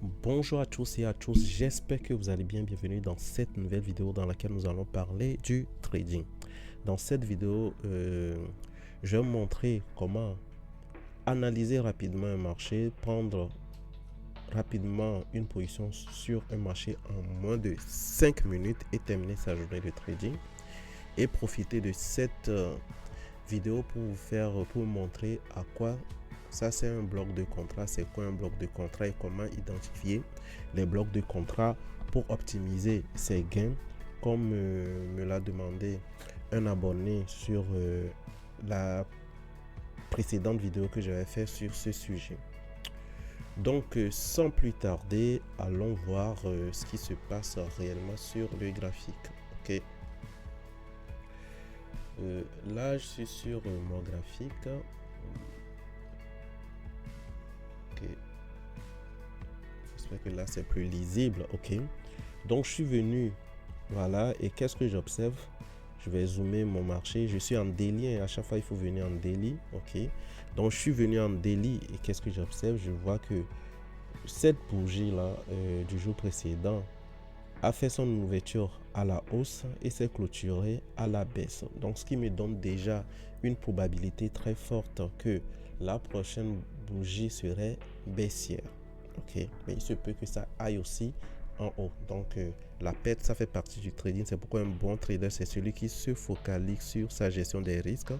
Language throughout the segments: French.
Bonjour à tous et à tous, j'espère que vous allez bien. Bienvenue dans cette nouvelle vidéo dans laquelle nous allons parler du trading. Dans cette vidéo, je vais vous montrer comment analyser rapidement un marché, prendre rapidement une position sur un marché en moins de 5 minutes et terminer sa journée de trading. Et profiter de cette vidéo pour vous montrer à quoi ça c'est un bloc de contrat, c'est quoi un bloc de contrat et comment identifier les blocs de contrat pour optimiser ses gains, comme me l'a demandé un abonné sur la précédente vidéo que j'avais fait sur ce sujet. Donc sans plus tarder, allons voir ce qui se passe réellement sur le graphique. Ok. Là je suis sur mon graphique. Ok, j'espère que là c'est plus lisible. Ok, donc je suis venu, voilà, et qu'est-ce que j'observe? Je vais zoomer mon marché. Je suis en daily et à chaque fois il faut venir en daily. Ok, donc je suis venu en daily et qu'est-ce que j'observe? Je vois que cette bougie là du jour précédent a fait son ouverture à la hausse et s'est clôturée à la baisse. Donc ce qui me donne déjà une probabilité très forte que la prochaine bougie serait baissière. Ok, mais il se peut que ça aille aussi en haut. Donc la perte, ça fait partie du trading. C'est pourquoi un bon trader, c'est celui qui se focalise sur sa gestion des risques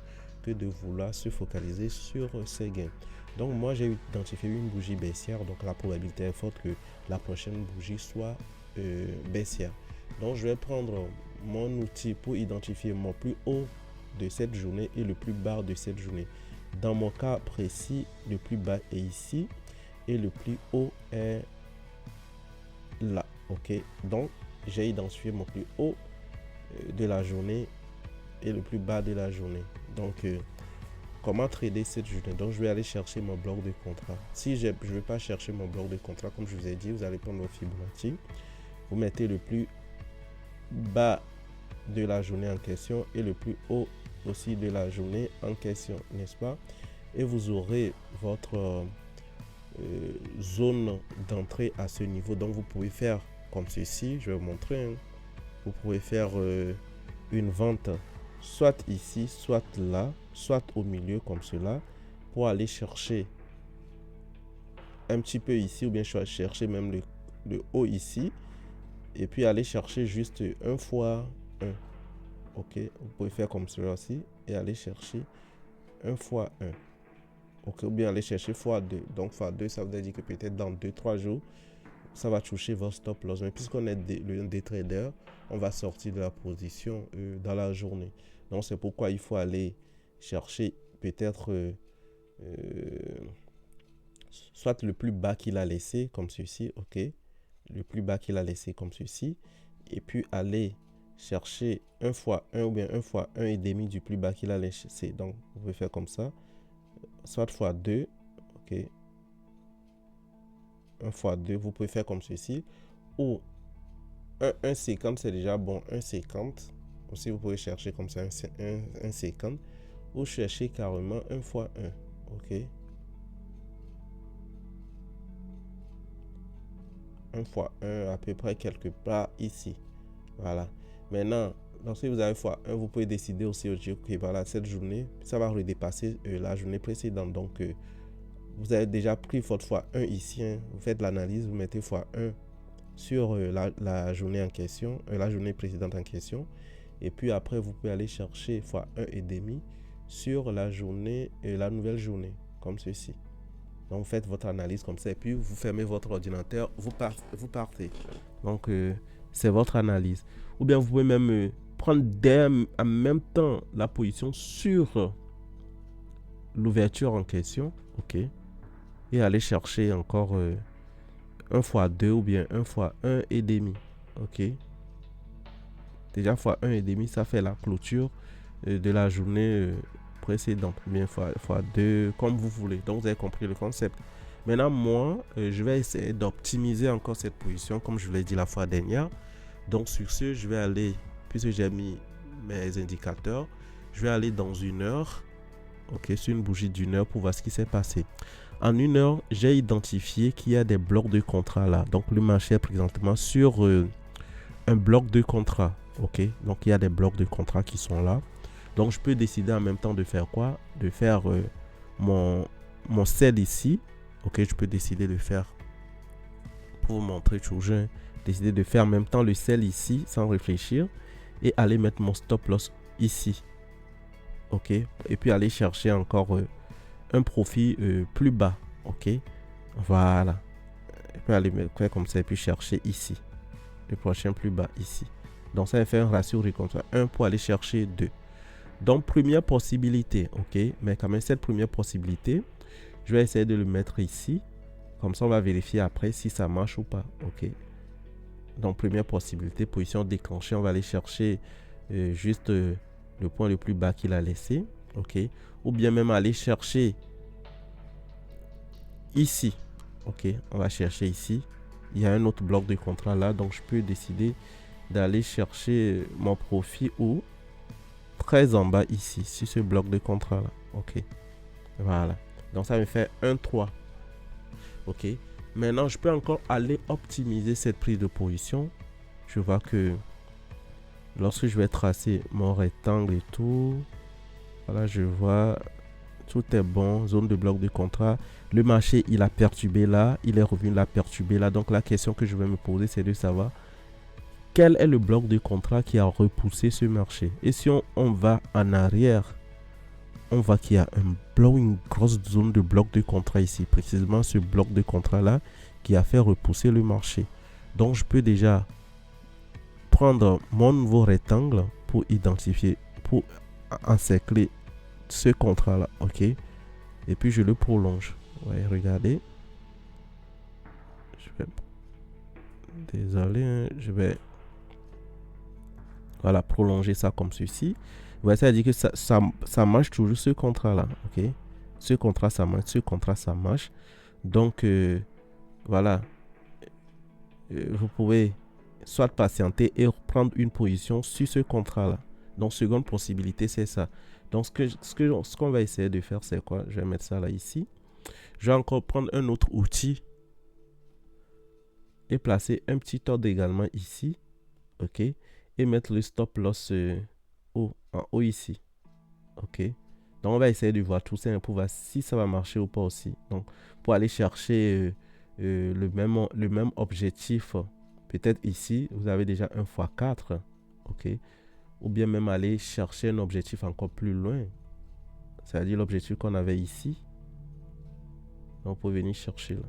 que de vouloir se focaliser sur ses gains. Donc moi j'ai identifié une bougie baissière, donc la probabilité est forte que la prochaine bougie soit baissière. Donc je vais prendre mon outil pour identifier mon plus haut de cette journée et le plus bas de cette journée. Dans mon cas précis, le plus bas est ici et le plus haut est là. Ok, donc j'ai identifié mon plus haut de la journée et le plus bas de la journée. Donc comment trader cette journée? Donc je vais aller chercher mon bloc de contrat. Si je ne vais pas chercher mon bloc de contrat, comme je vous ai dit, vous allez prendre le Fibonacci. Vous mettez le plus bas de la journée en question et le plus haut aussi de la journée en question, n'est-ce pas? Et vous aurez votre zone d'entrée à ce niveau. Donc vous pouvez faire comme ceci, je vais vous montrer. Hein. Vous pouvez faire une vente soit ici, soit là, soit au milieu comme cela, pour aller chercher un petit peu ici, ou bien chercher même le haut ici, et puis aller chercher juste 1 fois 1. Ok, vous pouvez faire comme cela aussi et aller chercher 1 fois 1. Ok, ou bien aller chercher fois 2. Donc fois 2, ça veut dire que peut-être dans 2-3 jours, ça va toucher votre stop loss. Mais puisqu'on est des traders, on va sortir de la position dans la journée. Donc c'est pourquoi il faut aller chercher peut-être soit le plus bas qu'il a laissé comme ceci. Ok, le plus bas qu'il a laissé comme ceci, et puis aller chercher 1 fois 1 ou bien 1 fois 1 et demi du plus bas qu'il a laissé. Donc vous pouvez faire comme ça, soit fois 2. Ok, 1 fois 2, vous pouvez faire comme ceci, ou 1,50 c'est déjà bon. 1,50 aussi, vous pouvez chercher comme ça 1,50, ou chercher carrément 1 fois 1. Ok, 1 fois 1 à peu près quelque part ici. Voilà. Maintenant, lorsque vous avez fois 1, vous pouvez décider aussi que okay, voilà, cette journée, ça va redépasser la journée précédente. Donc, vous avez déjà pris votre fois 1 ici. Hein. Vous faites l'analyse, vous mettez fois 1 sur la journée en question, la journée précédente en question. Et puis après, vous pouvez aller chercher fois 1 et demi sur la journée et la nouvelle journée, comme ceci. Donc, vous faites votre analyse comme ça et puis vous fermez votre ordinateur, vous partez. Donc, c'est votre analyse. Ou bien vous pouvez même prendre en même temps la position sur l'ouverture en question. Ok. Et aller chercher encore 1 fois 2 ou bien 1 fois 1 et demi. Ok. Déjà fois 1 et demi, ça fait la clôture de la journée précédente. Bien fois 2, comme vous voulez. Donc vous avez compris le concept. Maintenant, moi, je vais essayer d'optimiser encore cette position, comme je vous l'ai dit la fois dernière. Donc sur ce, je vais aller, puisque j'ai mis mes indicateurs, je vais aller dans 1 heure. Ok, sur une bougie d'1 heure pour voir ce qui s'est passé. En 1 heure, j'ai identifié qu'il y a des blocs de contrat là. Donc, le marché est présentement sur un bloc de contrat. OK? Donc, il y a des blocs de contrat qui sont là. Donc, je peux décider en même temps de faire quoi? De faire mon sell ici. OK? Je peux décider de faire, pour vous montrer toujours, décider de faire en même temps le sell ici sans réfléchir et aller mettre mon stop loss ici. OK? Et puis aller chercher encore un profit plus bas. OK? Voilà. Je peux aller mettre comme ça et puis chercher ici. Le prochain plus bas ici. Donc ça va faire un ratio récompensé 1 pour aller chercher 2. Donc première possibilité. OK? Mais quand même cette première possibilité, je vais essayer de le mettre ici. Comme ça on va vérifier après si ça marche ou pas. OK? Donc première possibilité, position déclenchée. On va aller chercher juste le point le plus bas qu'il a laissé. OK? Ou bien même aller chercher ici. OK? On va chercher ici. Il y a un autre bloc de contrat là. Donc je peux décider d'aller chercher mon profit ou très en bas ici, sur ce bloc de contrat là. OK? Voilà. Donc ça me fait 1,3. OK? Maintenant, je peux encore aller optimiser cette prise de position. Je vois que lorsque je vais tracer mon rectangle et tout, voilà, je vois tout est bon, zone de bloc de contrat. Le marché, il a perturbé là, il est revenu là, perturbé là. Donc la question que je vais me poser, c'est de savoir quel est le bloc de contrat qui a repoussé ce marché. Et si on va en arrière, on voit qu'il y a une grosse zone de bloc de contrat ici. Précisément ce bloc de contrat là qui a fait repousser le marché. Donc je peux déjà prendre mon nouveau rectangle pour identifier, pour encercler ce contrat là. OK? Et puis je le prolonge. Ouais, regardez. Désolé, je vais voilà, prolonger ça comme ceci. Ouais, ça veut dire que ça marche toujours ce contrat là. OK? Ce contrat ça marche, ce contrat ça marche. Donc voilà, vous pouvez soit patienter et reprendre une position sur ce contrat là. Donc seconde possibilité, c'est ça. Donc ce qu'on va essayer de faire, c'est quoi? Je vais mettre ça là ici. Je vais encore prendre un autre outil et placer un petit ordre également ici. OK? Et mettre le stop loss en haut ici. OK? Donc on va essayer de voir tout ça pour voir si ça va marcher ou pas aussi. Donc pour aller chercher le même objectif, peut-être ici vous avez déjà 1 x 4. OK? Ou bien même aller chercher un objectif encore plus loin, c'est-à-dire l'objectif qu'on avait ici. Donc pour venir chercher là.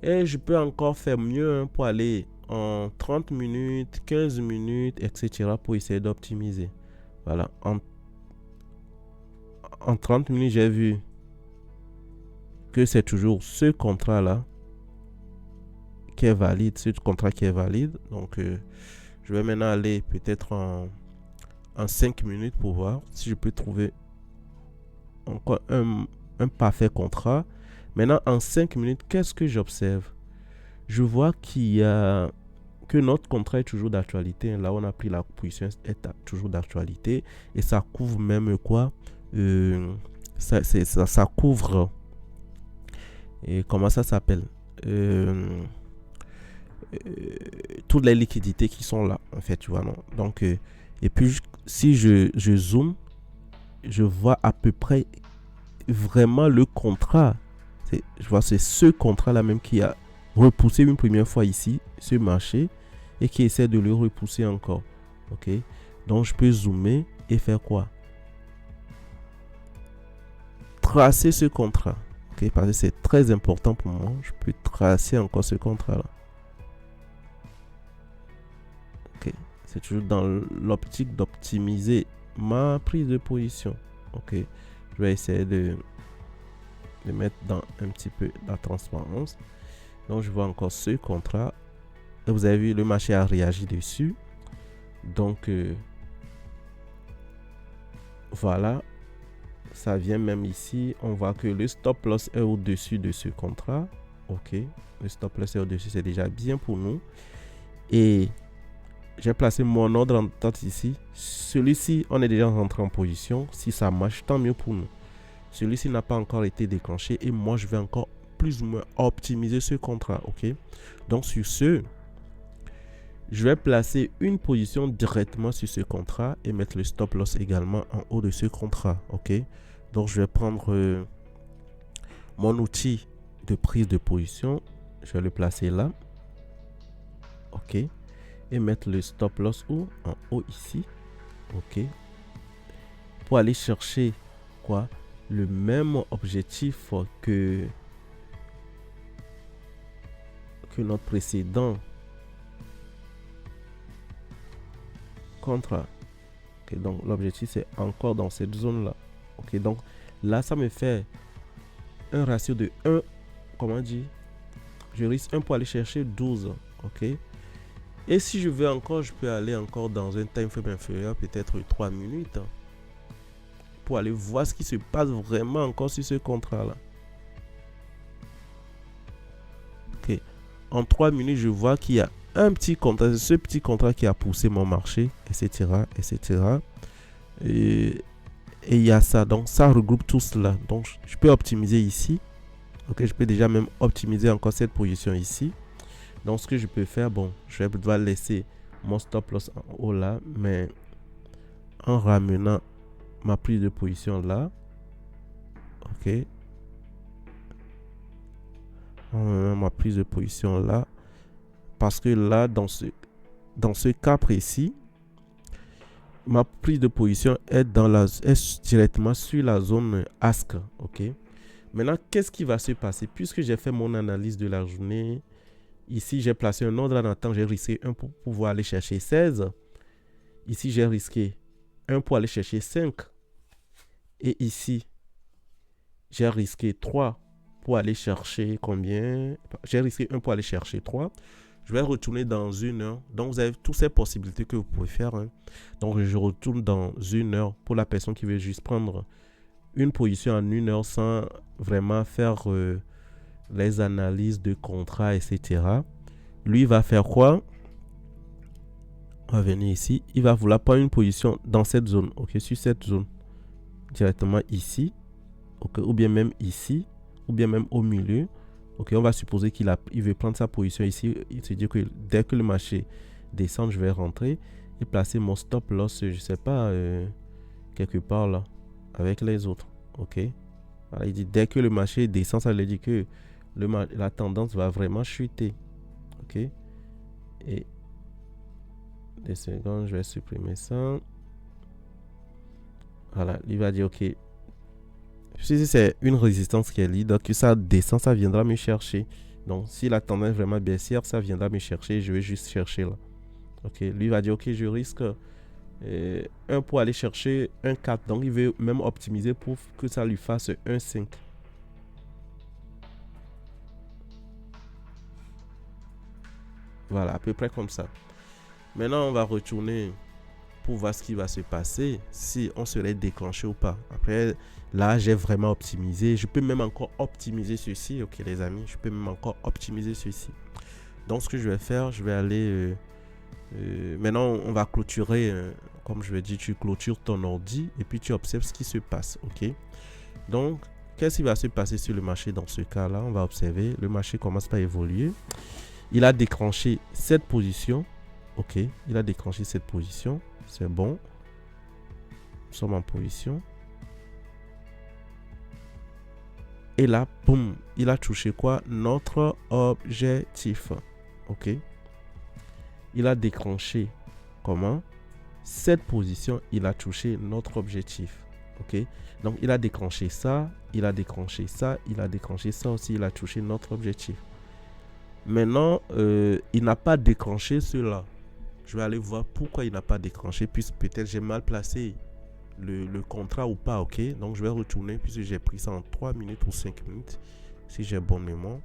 Et je peux encore faire mieux pour aller en 30 minutes, 15 minutes, etc. pour essayer d'optimiser. Voilà. En 30 minutes, j'ai vu que c'est toujours ce contrat-là qui est valide. Ce contrat qui est valide. Donc, je vais maintenant aller peut-être en 5 minutes pour voir si je peux trouver encore un parfait contrat. Maintenant, en 5 minutes, qu'est-ce que j'observe? Je vois que notre contrat est toujours d'actualité. Là, on a pris la position, est toujours d'actualité. Et ça couvre même quoi? Ça couvre. Et comment ça s'appelle? Toutes les liquidités qui sont là, en fait, tu vois, non? Donc, et puis, si je zoome, je vois à peu près vraiment le contrat. Je vois c'est ce contrat-là même qui a repoussé une première fois ici, ce marché, et qui essaie de le repousser encore. OK? Donc, je peux zoomer et faire quoi? Tracer ce contrat. OK? Parce que c'est très important pour moi. Je peux tracer encore ce contrat-là. OK? C'est toujours dans l'optique d'optimiser ma prise de position. OK? Je vais essayer de mettre dans un petit peu la transparence. Donc je vois encore ce contrat et vous avez vu le marché a réagi dessus. Donc voilà, ça vient même ici. On voit que le stop loss est au-dessus de ce contrat. OK, le stop loss est au-dessus, c'est déjà bien pour nous. Et j'ai placé mon ordre en tête ici. Celui-ci, on est déjà rentré en position. Si ça marche, tant mieux pour nous. Celui-ci n'a pas encore été déclenché et moi, je vais encore plus ou moins optimiser ce contrat. OK? Donc, sur ce, je vais placer une position directement sur ce contrat et mettre le stop loss également en haut de ce contrat. OK? Donc, je vais prendre mon outil de prise de position. Je vais le placer là. OK? Et mettre le stop loss où? En haut ici. OK? Pour aller chercher quoi? Le même objectif que notre précédent contrat. Okay, donc l'objectif c'est encore dans cette zone là. OK, donc là ça me fait un ratio de 1, comment dire, je risque 1 pour aller chercher 12. OK, et si je veux encore, je peux aller encore dans un time frame inférieur, peut-être 3 minutes, pour aller voir ce qui se passe vraiment encore sur ce contrat là. OK, en 3 minutes je vois qu'il y a un petit contrat, ce petit contrat qui a poussé mon marché, etc., etc. Et il y a ça, donc ça regroupe tout cela. Donc je peux optimiser ici. OK, je peux déjà même optimiser encore cette position ici. Donc ce que je peux faire, bon, je vais devoir laisser mon stop loss en haut là, mais en ramenant ma prise de position là. OK, en ramenant ma prise de position là, parce que là dans ce cas précis, ma prise de position est directement sur la zone ask. OK, maintenant qu'est-ce qui va se passer? Puisque j'ai fait mon analyse de la journée, ici j'ai placé un ordre en attente, j'ai risqué 1 pour pouvoir aller chercher 16. Ici j'ai risqué 1 pour aller chercher 5. Et ici j'ai risqué 3 pour aller chercher combien? J'ai risqué 1 pour aller chercher 3. Je vais retourner dans 1 heure. Donc, vous avez toutes ces possibilités que vous pouvez faire. Hein. Donc, je retourne dans 1 heure pour la personne qui veut juste prendre une position en 1 heure sans vraiment faire les analyses de contrat, etc. Lui, il va faire quoi? On va venir ici. Il va vouloir prendre une position dans cette zone. OK, sur cette zone. Directement ici. OK, ou bien même ici. Ou bien même au milieu. OK, on va supposer qu'il veut prendre sa position ici. Il se dit que dès que le marché descend, je vais rentrer et placer mon stop loss, je sais pas, quelque part là, avec les autres. OK, voilà, il dit dès que le marché descend, ça veut dire que la tendance va vraiment chuter. OK, et des secondes, je vais supprimer ça. Voilà, il va dire OK. Si c'est une résistance qui est libre, donc ça descend, ça viendra me chercher. Donc si la tendance est vraiment baissière, ça viendra me chercher. Je vais juste chercher là. OK, lui va dire OK, je risque 1 pour aller chercher 1,4. Donc il veut même optimiser pour que ça lui fasse 1,5. Voilà, à peu près comme ça. Maintenant, on va retourner pour voir ce qui va se passer, si on serait déclenché ou pas. Après, là, j'ai vraiment optimisé. Je peux même encore optimiser ceci. OK, les amis, je peux même encore optimiser ceci. Donc, ce que je vais faire, je vais aller... maintenant, on va clôturer. Comme je vais dire, tu clôtures ton ordi et puis tu observes ce qui se passe. OK. Donc, qu'est-ce qui va se passer sur le marché dans ce cas-là? On va observer. Le marché commence à évoluer. Il a déclenché cette position. OK, il a déclenché cette position. C'est bon. Nous sommes en position. Et là, boum, il a touché quoi? Notre objectif. OK. Il a déclenché comment? Cette position, il a touché notre objectif. OK. Donc, il a déclenché ça, il a déclenché ça, il a déclenché ça aussi, il a touché notre objectif. Maintenant, il n'a pas déclenché cela. Je vais aller voir pourquoi il n'a pas déclenché, puisque peut-être j'ai mal placé le contrat ou pas. OK, donc je vais retourner puisque j'ai pris ça en 3 minutes ou 5 minutes, si j'ai bonne mémoire.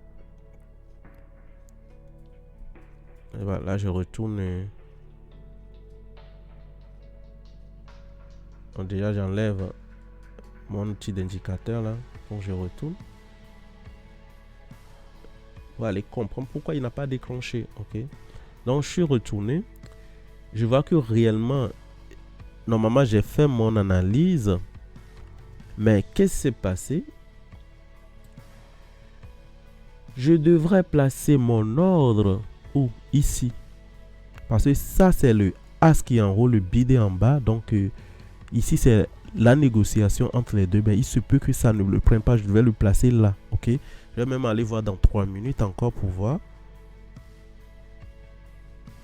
Et voilà, là je retourne. Donc déjà j'enlève mon outil d'indicateur là, donc je retourne pour aller comprendre pourquoi il n'a pas déclenché. OK, donc je suis retourné. Je vois que réellement, normalement, j'ai fait mon analyse. Mais qu'est-ce qui s'est passé? Je devrais placer mon ordre où? Ici. Parce que ça, c'est le As qui est en haut, le bid est en bas. Donc, ici, c'est la négociation entre les deux. Mais il se peut que ça ne le prenne pas. Je devais le placer là. OK? Je vais même aller voir dans 3 minutes encore pour voir.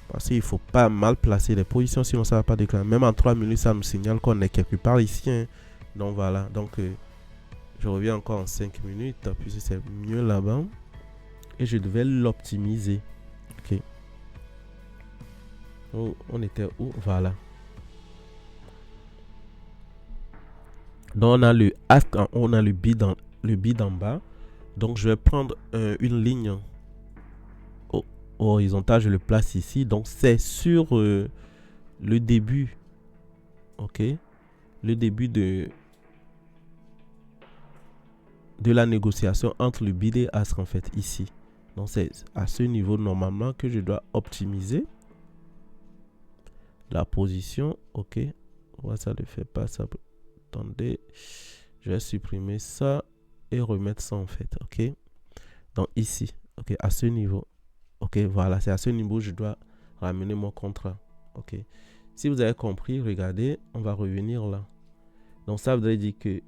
Parce qu'il ne faut pas mal placer les positions, sinon ça ne va pas déclarer. Même en 3 minutes, ça nous signale qu'on est quelque part ici. Hein. Donc, voilà. Donc, je reviens encore en 5 minutes. Puisque c'est mieux là-bas. Et je devais l'optimiser. OK. Oh, on était où? Voilà. Donc, on a le ask en haut, on a le bid en bas. Donc, je vais prendre une ligne horizontale, je le place ici. Donc, c'est sur le début. OK. Le début de la négociation entre le bid et ask, en fait, ici. Donc, c'est à ce niveau, normalement, que je dois optimiser la position. OK. Ouais, ça ne fait pas ça. Attendez. Je vais supprimer ça et remettre ça, en fait. OK. Donc, ici. OK. À ce niveau. OK. Voilà. C'est à ce niveau que je dois ramener mon contrat. OK. Si vous avez compris, regardez. On va revenir là. Donc, ça voudrait dire que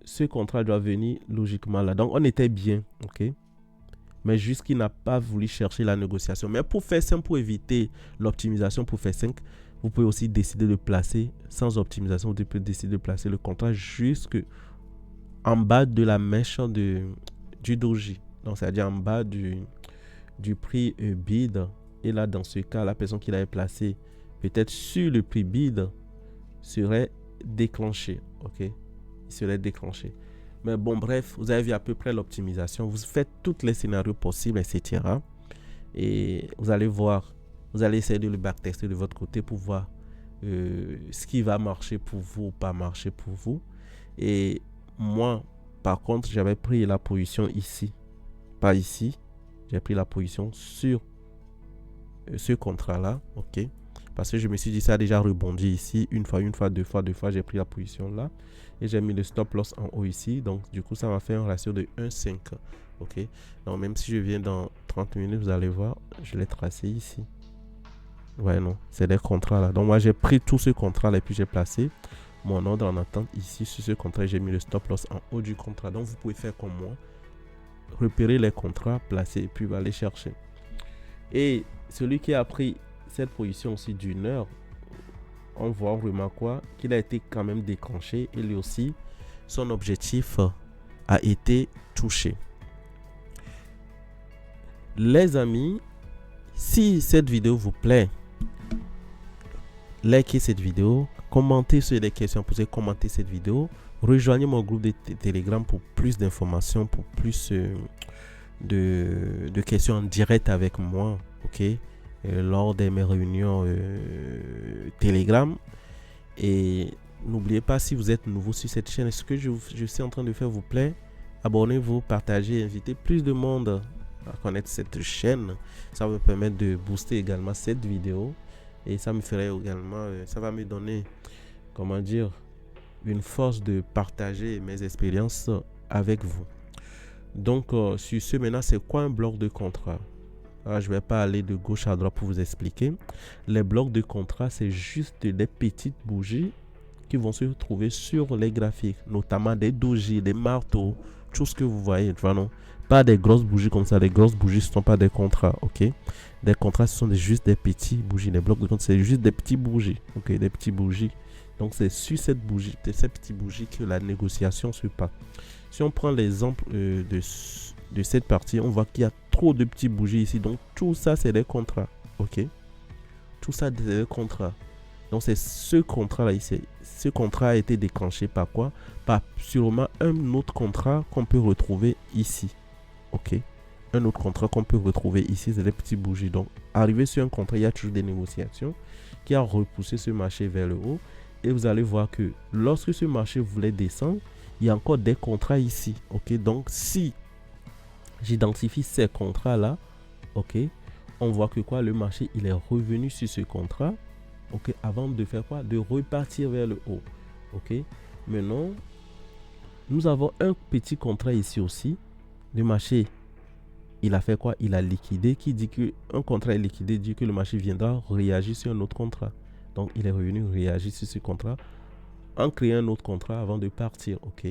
ce contrat doit venir logiquement là. Donc, on était bien. OK. Mais juste qu'il n'a pas voulu chercher la négociation. Mais pour faire simple, pour éviter l'optimisation, pour faire 5, vous pouvez aussi décider de placer, sans optimisation, vous pouvez décider de placer le contrat jusque en bas de la mèche du doji. Donc, c'est-à-dire en bas du prix bid. Et là, dans ce cas, la personne qui l'avait placé peut-être sur le prix bid serait déclenchée. OK? Il serait déclenché. Mais bon, bref, vous avez vu à peu près l'optimisation. Vous faites tous les scénarios possibles, etc. Et vous allez voir, vous allez essayer de le backtester de votre côté pour voir ce qui va marcher pour vous ou pas marcher pour vous. Et moi, par contre, j'avais pris la position ici, pas ici. J'ai pris la position sur ce contrat-là, OK? Parce que je me suis dit, ça a déjà rebondi ici, une fois, deux fois, j'ai pris la position là. Et j'ai mis le stop loss en haut ici. Donc, du coup, ça m'a fait un ratio de 1,5. OK? Donc, même si je viens dans 30 minutes, vous allez voir, je l'ai tracé ici. Ouais, non, c'est des contrats là. Donc, moi, j'ai pris tout ce contrat là et puis j'ai placé mon ordre en attente ici sur ce contrat. J'ai mis le stop loss en haut du contrat. Donc, vous pouvez faire comme moi. Repérer les contrats, placer et puis aller chercher. Et celui qui a pris cette position aussi d'une heure, on voit vraiment quoi qu'il a été quand même déclenché et lui aussi son objectif a été touché. Les amis, si cette vidéo vous plaît, likez cette vidéo, commentez sur les questions posées, commentez cette vidéo, rejoignez mon groupe de Telegram pour plus d'informations, pour plus de questions en direct avec moi, OK? Lors de mes réunions Telegram. Et n'oubliez pas, si vous êtes nouveau sur cette chaîne, ce que je suis en train de faire vous plaît, abonnez-vous, partagez, invitez plus de monde à connaître cette chaîne. Ça va me permettre de booster également cette vidéo et ça me ferait également, ça va me donner, comment dire, une force de partager mes expériences avec vous. Donc sur ce, maintenant, c'est quoi un bloc de contrat? Alors, je ne vais pas aller de gauche à droite pour vous expliquer. Les blocs de contrat, c'est juste des petites bougies qui vont se trouver sur les graphiques, notamment des doji, des marteaux, tout ce que vous voyez, tu vois, non? Pas des grosses bougies comme ça. Les grosses bougies, ce ne sont pas des contrats, ok? Des contrats, ce sont juste des petites bougies. Les blocs de contrat, c'est juste des petites bougies, ok? Des petites bougies. Donc, c'est sur cette bougie, cette petite bougie que la négociation se passe. Si on prend l'exemple de cette partie, on voit qu'il y a trop de petites bougies ici. Donc, tout ça, c'est des contrats. OK? Tout ça, c'est des contrats. Donc, c'est ce contrat-là ici. Ce contrat a été déclenché par quoi? Par sûrement un autre contrat qu'on peut retrouver ici. OK? Un autre contrat qu'on peut retrouver ici, c'est les petites bougies. Donc, arrivé sur un contrat, il y a toujours des négociations qui ont repoussé ce marché vers le haut. Et vous allez voir que lorsque ce marché voulait descendre, il y a encore des contrats ici. OK? Donc, si j'identifie ces contrats-là, OK, on voit que quoi, le marché, il est revenu sur ce contrat, OK, avant de faire quoi? De repartir vers le haut, OK. Maintenant, nous avons un petit contrat ici aussi. Le marché, il a fait quoi? Il a liquidé. Qui dit qu'un contrat est liquidé dit que le marché viendra réagir sur un autre contrat. Donc, il est revenu réagir sur ce contrat en créant un autre contrat avant de partir. OK?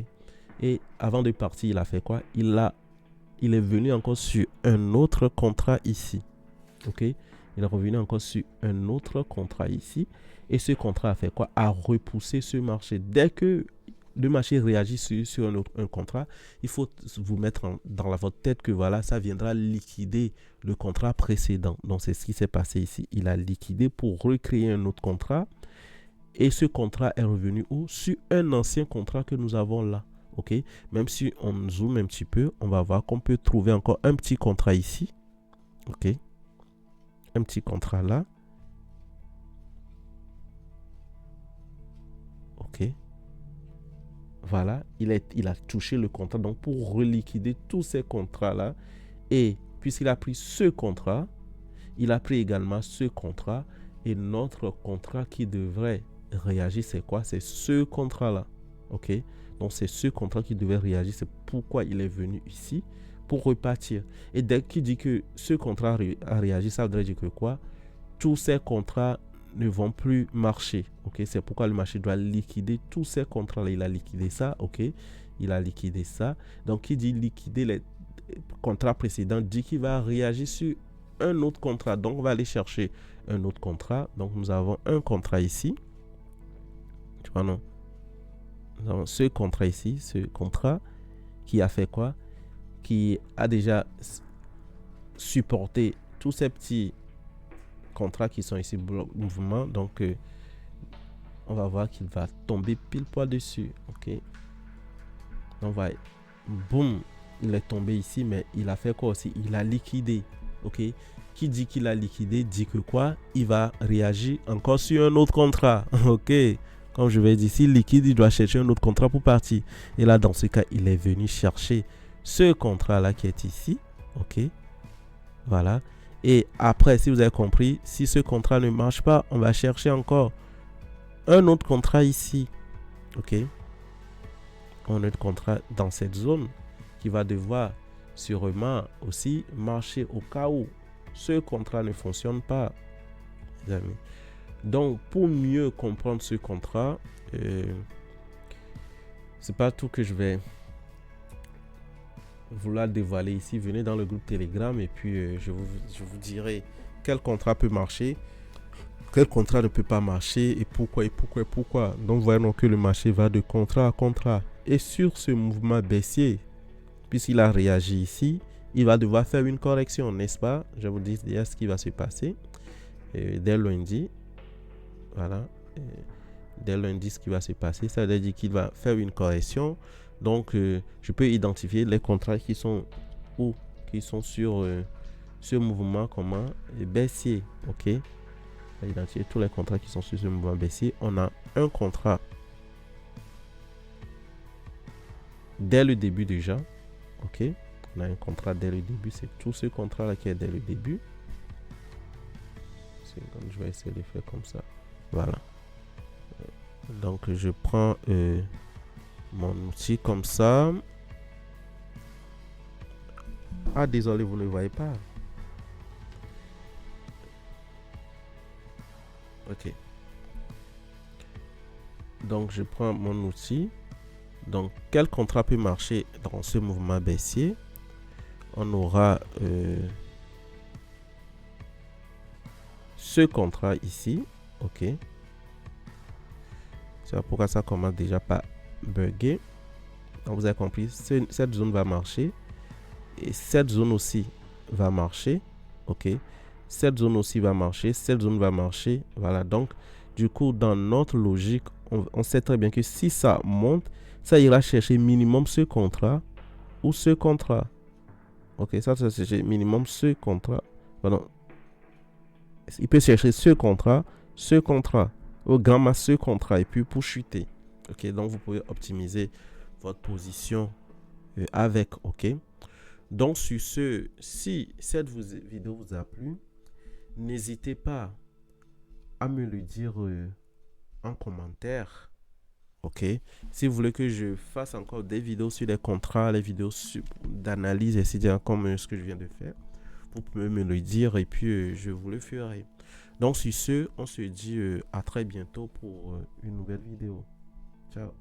Et avant de partir, il a fait quoi? Il est venu encore sur un autre contrat ici. OK? Il est revenu encore sur un autre contrat ici. Et ce contrat a fait quoi? A repoussé ce marché. Dès que le marché réagit sur un contrat, il faut vous mettre dans votre tête que voilà, ça viendra liquider le contrat précédent. Donc, c'est ce qui s'est passé ici. Il a liquidé pour recréer un autre contrat. Et ce contrat est revenu où? Sur un ancien contrat que nous avons là. OK? Même si on zoome un petit peu, on va voir qu'on peut trouver encore un petit contrat ici. OK? Un petit contrat là. OK? Voilà, il a touché le contrat. Donc, pour reliquider tous ces contrats-là, et puisqu'il a pris ce contrat, il a pris également ce contrat. Et notre contrat qui devrait réagir, c'est quoi? C'est ce contrat-là. OK? Donc, c'est ce contrat qui devait réagir. C'est pourquoi il est venu ici, pour repartir. Et dès qu'il dit que ce contrat a réagi, ça voudrait dire que quoi? Tous ces contrats ne vont plus marcher. OK? C'est pourquoi le marché doit liquider tous ces contrats-là. Il a liquidé ça. OK? Il a liquidé ça. Donc, qui dit liquider les contrats précédents dit qu'il va réagir sur un autre contrat. Donc, on va aller chercher un autre contrat. Donc, nous avons un contrat ici. Tu vois, non? Nous avons ce contrat ici. Ce contrat qui a fait quoi? Qui a déjà supporté tous ces petits contrats qui sont ici, bloc mouvement. Donc, on va voir qu'il va tomber pile poil dessus. OK? On va, boum, il est tombé ici, mais il a fait quoi aussi? Il a liquidé. OK? Qui dit qu'il a liquidé dit que quoi? Il va réagir encore sur un autre contrat. OK? Comme je vais dire, s'il liquide, il doit chercher un autre contrat pour partir. Et là, dans ce cas, il est venu chercher ce contrat-là qui est ici. OK? Voilà. Et après, si vous avez compris, si ce contrat ne marche pas, on va chercher encore un autre contrat ici. OK? Un autre contrat dans cette zone qui va devoir sûrement aussi marcher au cas où ce contrat ne fonctionne pas, les amis. Donc, pour mieux comprendre ce contrat, c'est pas tout que je vais vouloir dévoiler ici. Venez dans le groupe Telegram et puis je vous dirai quel contrat peut marcher, quel contrat ne peut pas marcher et pourquoi. Donc, voyons que le marché va de contrat à contrat. Et sur ce mouvement baissier, puisqu'il a réagi ici, il va devoir faire une correction, n'est-ce pas? Je vous dis déjà ce qui va se passer. Dès lundi, voilà. Dès lundi, ce qui va se passer, ça veut dire qu'il va faire une correction. Donc, je peux identifier les contrats qui sont où, qui sont sur ce mouvement baissier. OK? On va identifier tous les contrats qui sont sur ce mouvement baissier. On a un contrat dès le début déjà. OK? On a un contrat dès le début. C'est tout ce contrat-là qui est dès le début. Je vais essayer de faire comme ça. Voilà. Donc, je prends mon outil comme ça. Ah, désolé, vous ne voyez pas. OK. Donc, je prends mon outil. Donc, quel contrat peut marcher dans ce mouvement baissier? On aura ce contrat ici. OK. C'est pourquoi ça commence déjà par bugger. Donc, vous avez compris, cette zone va marcher. Et cette zone aussi va marcher. OK. Cette zone aussi va marcher. Cette zone va marcher. Voilà. Donc, du coup, dans notre logique, on sait très bien que si ça monte, ça ira chercher minimum ce contrat ou ce contrat. OK. Ça chercher minimum ce contrat. Pardon. Il peut chercher ce contrat, au grand max ce contrat et puis pour chuter. OK. Donc, vous pouvez optimiser votre position avec. OK. Donc, sur ce, si cette vidéo vous a plu, n'hésitez pas à me le dire en commentaire. Ok. Si vous voulez que je fasse encore des vidéos sur les contrats, les vidéos d'analyse, etc., comme ce que je viens de faire, vous pouvez me le dire et puis je vous le ferai. Donc, sur ce, on se dit à très bientôt pour une nouvelle vidéo. Ciao.